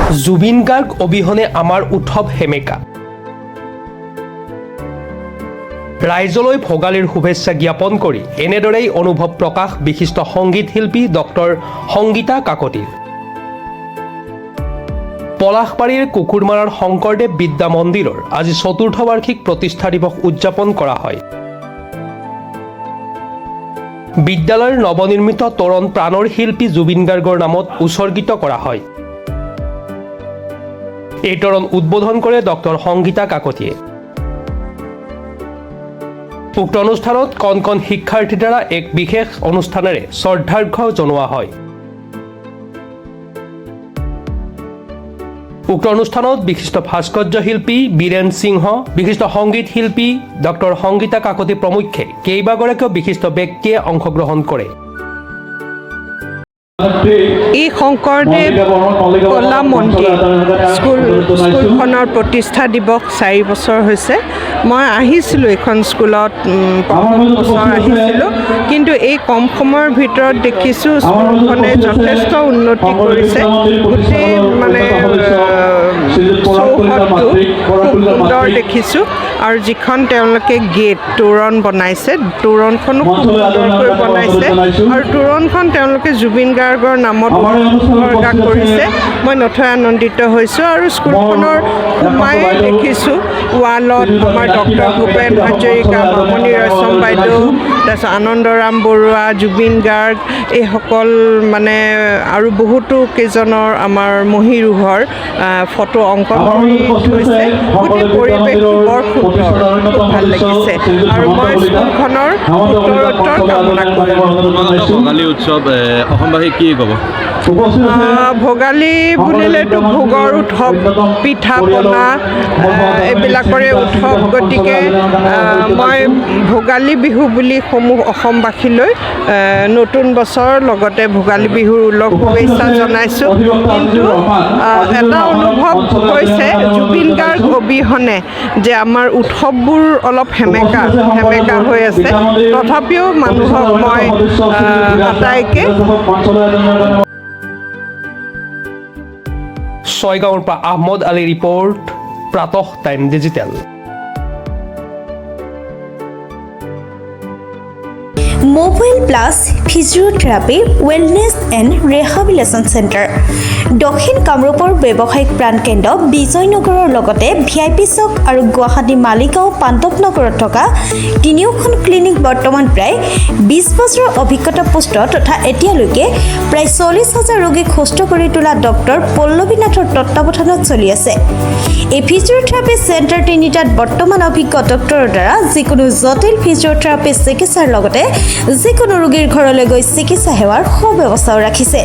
জুবিন গাৰ্গ অবিহনে আমাৰ উৎসৱ সেমেকা। ৰাইজলৈ ভোগালীৰ শুভেচ্ছা জ্ঞাপন কৰি এনেদৰেই অনুভৱ প্ৰকাশ বিশিষ্ট সংগীত শিল্পী ডক্টৰ সংগীতা কাকতিৰ। পলাশবাৰীৰ কুকুৰমাৰাৰ শংকৰদেৱ বিদ্যা মন্দিৰৰ আজি চতুৰ্থ বাৰ্ষিক প্ৰতিষ্ঠা দিৱস উদযাপন কৰা হয়। বিদ্যালয়ৰ নৱনিৰ্মিত তোৰণ প্ৰাণৰ শিল্পী জুবিন গাৰ্গৰ নামত উৎসৰ্গিত কৰা হয়। এই তোৰণ উদ্বোধন কৰে ডক্টৰ সংগীতা কাকতিয়ে। উক্ত অনুষ্ঠানত কণ কণ শিক্ষাৰ্থীৰ দ্বাৰা এক বিশেষ অনুষ্ঠানেৰে শ্ৰদ্ধাৰ্ঘ্য জনোৱা হয়। উক্ত অনুষ্ঠানত বিশিষ্ট ভাস্কৰ্য শিল্পী বীৰেন সিংহ, বিশিষ্ট সংগীত শিল্পী ডক্টৰ সংগীতা কাকতি প্ৰমুখ্যে কেইবাগৰাকীও বিশিষ্ট ব্যক্তিয়ে অংশগ্ৰহণ কৰে। এই শংকৰদেৱ কলা মন্দিৰ স্কুলখনৰ প্ৰতিষ্ঠা দিৱস 4 বছৰ হৈছে। মই আহিছিলোঁ এইখন স্কুলত প্ৰথম বছৰ আহিছিলোঁ, কিন্তু এই কম সময়ৰ ভিতৰত দেখিছোঁ স্কুলখনে যথেষ্ট উন্নতি কৰিছে। গোটেই চৌহদটো খুব সুন্দৰ দেখিছোঁ, আৰু যিখন তেওঁলোকে গেট তোৰণ বনাইছে, তোৰণখনো খুব সুন্দৰকৈ বনাইছে, আৰু তোৰণখন তেওঁলোকে জুবিন গাৰ্গৰ নামত উৎসৰ্গা কৰিছে। মই নথৈ আনন্দিত হৈছোঁ। আৰু স্কুলখনৰ সোমাই দেখিছোঁ ৱালত আমাৰ ডক্টৰ ভূপেন হাজৰিকা, মামণি ৰয়ছম বাইদেউ, তাৰপিছত আনন্দৰাম বৰুৱা, জুবিন গাৰ্গ, এইসকল আৰু বহুতো কেইজনৰ আমাৰ মহীৰুহৰ ফটো অংকন কৰি থৈছে। গোটেই পৰিৱেশটো বৰ সুন্দৰ, খুব ভাল লাগিছে, আৰু মই স্কুলখনৰ উত্তৰোত্তৰ কামনা কৰিম। ভোগালী উৎসৱ অসমবাসী কি ক'ব? ভোগালী বুলিলেতো ভোগৰ উৎসৱ, পিঠা পনা এইবিলাকৰে উৎসৱ। গতিকে মই ভোগালী বিহু বুলি সমূহ অসমবাসীলৈ নতুন বছৰ লগতে ভোগালী বিহুৰ উলগ শুভেচ্ছা জনাইছোঁ। কিন্তু এটা অনুভৱ হৈছে জুবিন গাৰ্গ অবিহনে যে আমাৰ উৎসৱবোৰ অলপ সেমেকা হৈ আছে। তথাপিও মানুহক মই আটাইকে ছয়গাঁৱৰ পৰা Ahmad Ali report, Pratah time digital. Mobile plus physiotherapy wellness and rehabilitation centre, দক্ষিণ কামৰূপৰ ব্যৱসায়িক প্ৰাণকেন্দ্ৰ বিজয়নগৰৰ লগতে VIP চক আৰু গুৱাহাটী মালিগাঁও পাণ্ডৱনগৰত থকা তিনিওখন ক্লিনিক বৰ্তমান প্ৰায় 20 বছৰৰ অভিজ্ঞতা পুষ্ট তথা এতিয়ালৈকে প্ৰায় 40,000 ৰোগীক সুস্থ কৰি তোলা ডক্টৰ পল্লৱী নাথৰ তত্বাৱধানত চলি আছে। এই ফিজিঅ'থেৰাপি চেণ্টাৰ তিনিটাত বৰ্তমান অভিজ্ঞ ডক্টৰৰ দ্বাৰা যিকোনো জটিল ফিজিঅ'থেৰাপি চিকিৎসাৰ লগতে যিকোনো ৰোগীৰ ঘৰলৈ গৈ চিকিৎসা সেৱাৰ সুব্যৱস্থাও ৰাখিছে।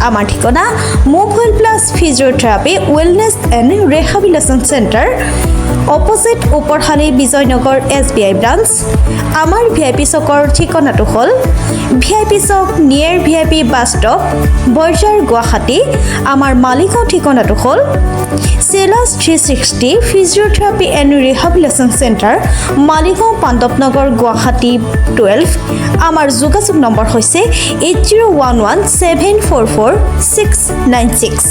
আমাৰ ঠিকনা mobile plus physiotherapy wellness and rehabilitation centre, opposite Uparshali Bijoynagar SBI branch. আমাৰ VIP চকৰ ঠিকনাটো হ'ল VIP Chowk near VIP bus stop, Borjhar, Guwahati. আমাৰ মালিগাঁও ঠিকনাটো হ'ল চেলাছ 360 physiotherapy and rehabilitation centre, Maligaon Pandavnagar, Guwahati 12। আমাৰ যোগাযোগ নম্বৰ হৈছে 8011744696।